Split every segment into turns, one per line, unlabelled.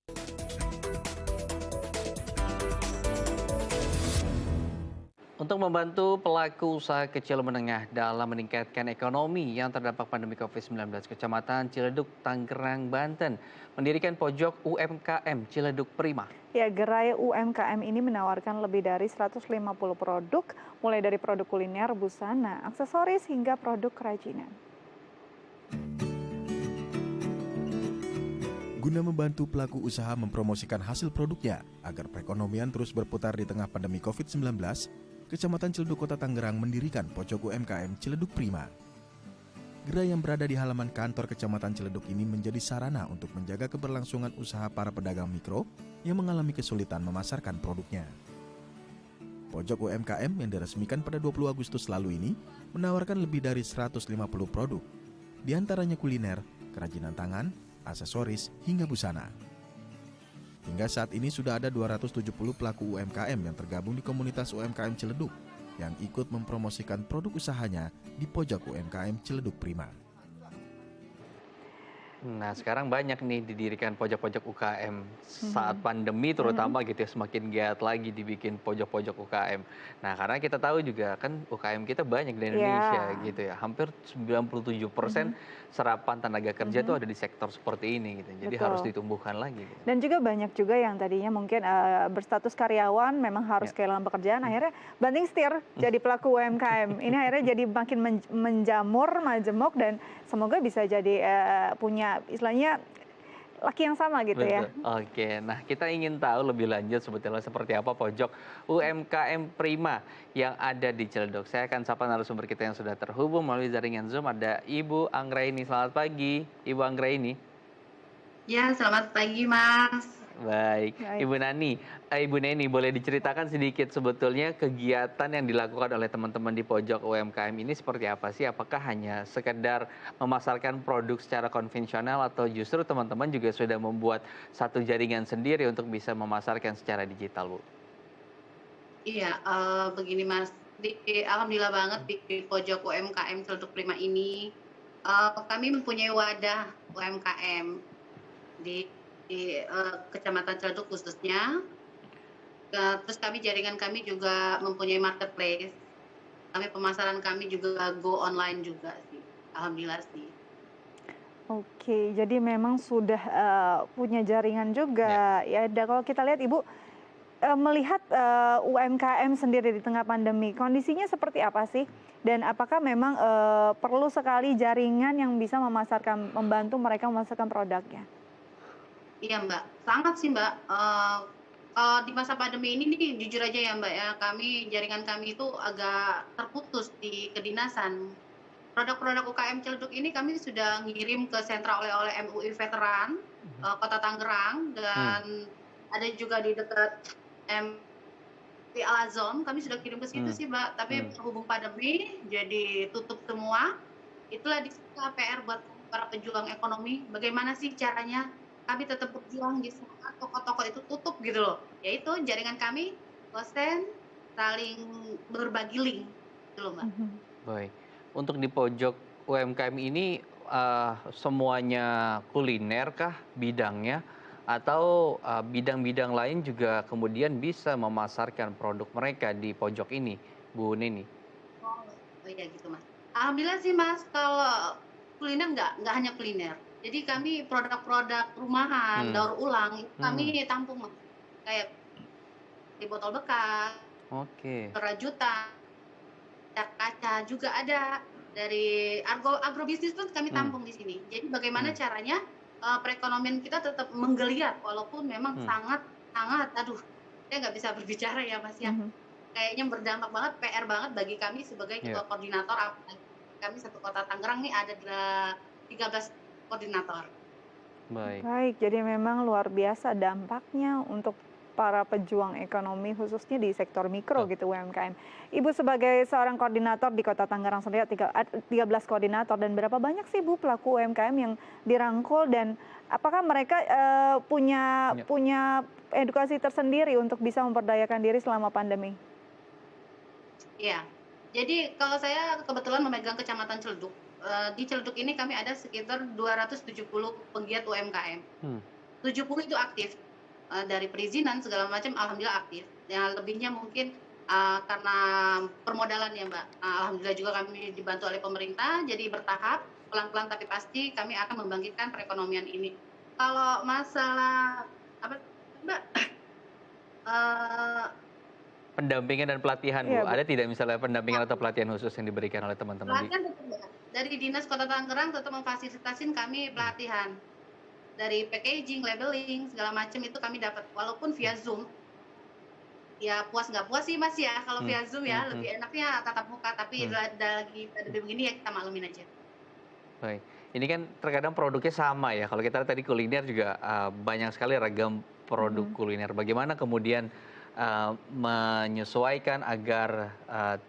Untuk membantu pelaku usaha kecil menengah dalam meningkatkan ekonomi yang terdampak pandemi COVID-19, Kecamatan Ciledug, Tangerang, Banten mendirikan pojok UMKM Ciledug Prima.
Ya, gerai UMKM ini menawarkan lebih dari 150 produk, mulai dari produk kuliner, busana, aksesoris, hingga produk kerajinan.
Guna membantu pelaku usaha mempromosikan hasil produknya agar perekonomian terus berputar di tengah pandemi COVID-19, Kecamatan Ciledug Kota Tangerang mendirikan pojok UMKM Ciledug Prima. Gerai yang berada di halaman kantor Kecamatan Ciledug ini menjadi sarana untuk menjaga keberlangsungan usaha para pedagang mikro yang mengalami kesulitan memasarkan produknya. Pojok UMKM yang diresmikan pada 20 Agustus lalu ini menawarkan lebih dari 150 produk, di antaranya kuliner, kerajinan tangan, aksesoris, hingga busana. Hingga saat ini sudah ada 270 pelaku UMKM yang tergabung di komunitas UMKM Ciledug yang ikut mempromosikan produk usahanya di pojok UMKM Ciledug Prima.
Nah, sekarang banyak nih didirikan pojok-pojok UKM saat pandemi terutama gitu ya, semakin giat lagi dibikin pojok-pojok UKM. Nah, karena kita tahu juga kan UKM kita banyak di Indonesia
Ya,
gitu ya. Hampir 97% serapan tenaga kerja itu ada di sektor seperti ini gitu. Jadi harus
betul.
ditumbuhkan lagi gitu.
Dan juga banyak juga yang tadinya mungkin berstatus karyawan, memang harus
Ya.
kehilangan pekerjaan, akhirnya banting setir jadi pelaku UMKM. Ini akhirnya jadi makin menjamur, majemuk, dan semoga bisa jadi punya istilahnya laki yang sama gitu ya.
Betul. Oke, nah kita ingin tahu lebih lanjut sebetulnya seperti apa pojok UMKM Prima yang ada di Ciledug. Saya akan sapa narasumber kita yang sudah terhubung melalui jaringan Zoom. Ada Ibu Anggraini. Selamat pagi, Ibu Anggraini.
Ya, selamat pagi, Mas.
Baik,
Baik.
Ibu Neni, boleh diceritakan sedikit sebetulnya kegiatan yang dilakukan oleh teman-teman di pojok UMKM ini seperti apa sih? Apakah hanya sekedar memasarkan produk secara konvensional atau justru teman-teman juga sudah membuat satu jaringan sendiri untuk bisa memasarkan secara digital, Bu?
Iya, begini, Mas, alhamdulillah banget di pojok UMKM Ciledug Prima ini, kami mempunyai wadah UMKM di Kecamatan Ciledug khususnya, terus jaringan kami juga mempunyai marketplace. Pemasaran kami juga go online juga sih, alhamdulillah sih.
Oke, jadi memang sudah punya jaringan
Ya.
juga ya. Dan kalau kita lihat Ibu melihat UMKM sendiri di tengah pandemi, kondisinya seperti apa sih? Dan apakah memang perlu sekali jaringan yang bisa membantu mereka memasarkan produknya?
Iya, Mbak, sangat sih, Mbak, kalau di masa pandemi ini nih jujur aja ya, Mbak, ya, jaringan kami itu agak terputus di kedinasan. Produk-produk UKM Ciledug ini kami sudah ngirim ke sentra oleh-oleh MUI Veteran, Kota Tangerang,
Hmm.
dan ada juga di dekat MT Al Azom, kami sudah kirim ke situ
Hmm.
sih, Mbak, tapi
Hmm.
berhubung pandemi jadi tutup semua. Itulah disitulah PR buat para pejuang ekonomi, bagaimana sih caranya kami tetap berjuang di saat toko-toko itu tutup gitu loh. Yaitu jaringan kami gosen, saling berbagi link gitu loh, Mbak.
Mhm.
Baik. Untuk di pojok UMKM ini, semuanya kuliner kah bidangnya? Atau, bidang-bidang lain juga kemudian bisa memasarkan produk mereka di pojok ini, Bu Neni?
Oh, oh iya gitu, Mas. Alhamdulillah sih, Mas, kalau kuliner nggak hanya kuliner. Jadi kami produk-produk rumahan,
Hmm.
daur ulang, itu
Hmm.
kami tampung, Mas. Kayak di botol bekas,
Oke.
rajutan, kaca juga ada. Dari agrobisnis pun kami
Hmm.
tampung di sini. Jadi bagaimana
Hmm.
caranya, perekonomian kita tetap menggeliat walaupun memang
Hmm.
sangat sangat aduh, saya nggak bisa berbicara ya, Mas, ya.
Mhm.
Kayaknya berdampak banget, PR banget bagi kami sebagai
Ya.
ketua koordinator, apalagi kami satu kota Tangerang nih ada 13 koordinator.
Baik.
Baik, jadi memang luar biasa dampaknya untuk para pejuang ekonomi khususnya di sektor mikro
Betul.
gitu UMKM. Ibu sebagai seorang koordinator di Kota Tangerang sendiri 13 koordinator, dan berapa banyak sih Bu pelaku UMKM yang dirangkul, dan apakah mereka punya
Ya.
punya edukasi tersendiri untuk bisa memperdayakan diri selama pandemi?
Iya. Jadi kalau saya kebetulan memegang Kecamatan Ciledug, di Ciledug ini kami ada sekitar 270 penggiat UMKM.
Hmm.
70 itu aktif. Dari perizinan segala macam alhamdulillah aktif. Yang lebihnya mungkin karena permodalan ya Mbak. Alhamdulillah juga kami dibantu oleh pemerintah, jadi bertahap, pelan-pelan tapi pasti kami akan membangkitkan perekonomian ini. Kalau masalah apa Mbak? Eh,
Pendampingan dan pelatihan, Bu.
Iya, Bu.
Ada tidak misalnya pendampingan atau pelatihan khusus yang diberikan oleh teman-teman di
Pelatihan tetap Mbak. Dari Dinas Kota Tangerang tetap memfasilitasin kami pelatihan. Dari packaging, labeling, segala macam itu kami dapat walaupun via Zoom. Ya puas nggak puas sih Mas ya kalau via Zoom ya, lebih enaknya tatap muka, tapi lagi pandemi begini ya kita maklumin aja.
Baik. Ini kan terkadang produknya sama ya. Kalau kita lihat tadi kuliner juga banyak sekali ragam produk kuliner. Bagaimana kemudian menyesuaikan agar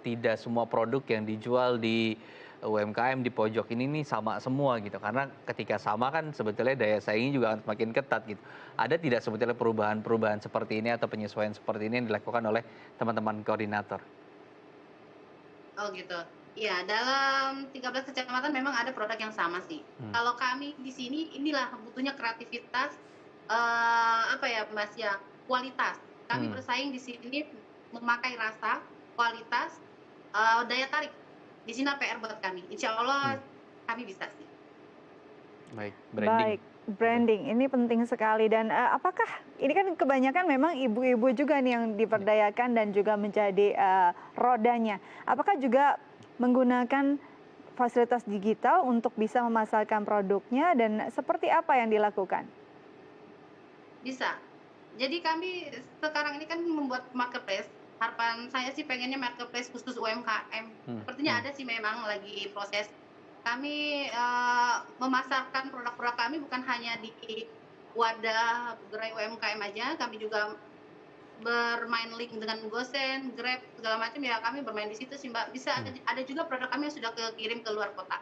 tidak semua produk yang dijual di UMKM di pojok ini nih sama semua gitu. Karena ketika sama kan sebetulnya daya saingnya juga akan semakin ketat gitu. Ada tidak sebetulnya perubahan-perubahan seperti ini atau penyesuaian seperti ini yang dilakukan oleh teman-teman koordinator?
Oh gitu. Iya, dalam 13 kecamatan memang ada produk yang sama sih. Kalau kami di sini inilah butuhnya kreativitas, apa ya Mas ya, kualitas. Kami bersaing di sini memakai rasa, kualitas, daya tarik. Di sini PR buat kami. Insya Allah kami bisa sih.
Baik, branding.
Baik, branding ini penting sekali dan apakah ini kan kebanyakan memang ibu-ibu juga nih yang diperdayakan dan juga menjadi rodanya. Apakah juga menggunakan fasilitas digital untuk bisa memasarkan produknya dan seperti apa yang dilakukan?
Bisa. Jadi kami sekarang ini kan membuat marketplace. Harapan saya sih pengennya marketplace khusus UMKM. Sepertinya ada sih memang lagi proses. Kami memasarkan produk-produk kami bukan hanya di wadah gerai UMKM aja, kami juga bermain link dengan GoSend, Grab, segala macam ya kami bermain di situ sih Mbak. Bisa ada juga produk kami yang sudah kirim ke luar kota.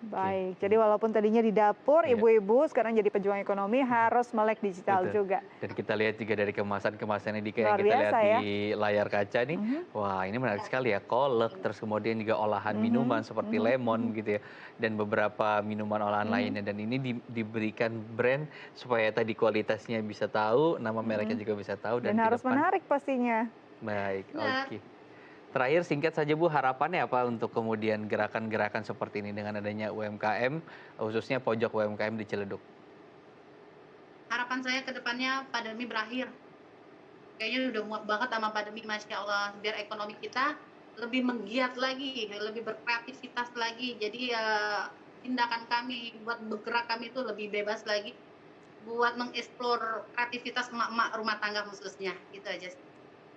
Baik, jadi walaupun tadinya di dapur ibu-ibu sekarang jadi pejuang ekonomi harus melek digital juga.
Dan kita lihat juga dari kemasan-kemasannya di
Luar
kayak kita lihat
biasa ya.
di layar kaca nih. Wah, ini menarik sekali ya. Kolak, terus kemudian juga olahan minuman seperti lemon gitu ya. Dan beberapa minuman olahan lainnya. Dan ini diberikan brand supaya tadi kualitasnya bisa tahu, nama mereknya juga bisa tahu.
Dan
ke
harus
depan-
menarik pastinya.
Baik,
Benar.
oke. Terakhir singkat saja Bu, harapannya apa untuk kemudian gerakan-gerakan seperti ini dengan adanya UMKM, khususnya pojok UMKM di Ciledug?
Harapan saya ke depannya pandemi berakhir. Kayaknya udah muak banget sama pandemi, Masya Allah. Biar ekonomi kita lebih menggiat lagi, lebih berkreativitas lagi. Jadi tindakan kami buat bergerak kami itu lebih bebas lagi. Buat mengeksplor kreativitas emak-emak rumah tangga khususnya. Gitu aja sih.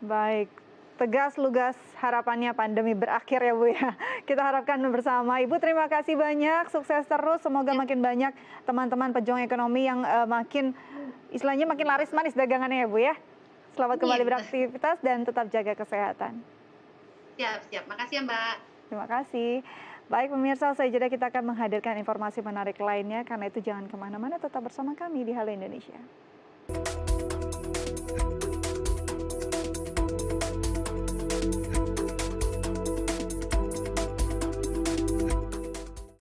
Baik, tegas lugas harapannya pandemi berakhir ya Bu ya. Kita harapkan bersama. Ibu terima kasih banyak, sukses terus. Semoga makin banyak teman-teman pejuang ekonomi yang makin istilahnya makin laris manis dagangannya ya Bu ya. Selamat kembali beraktivitas dan tetap jaga kesehatan.
Siap. Makasih ya Mbak.
Terima kasih. Baik pemirsa, usai jeda kita akan menghadirkan informasi menarik lainnya. Karena itu jangan kemana-mana, tetap bersama kami di Halo Indonesia.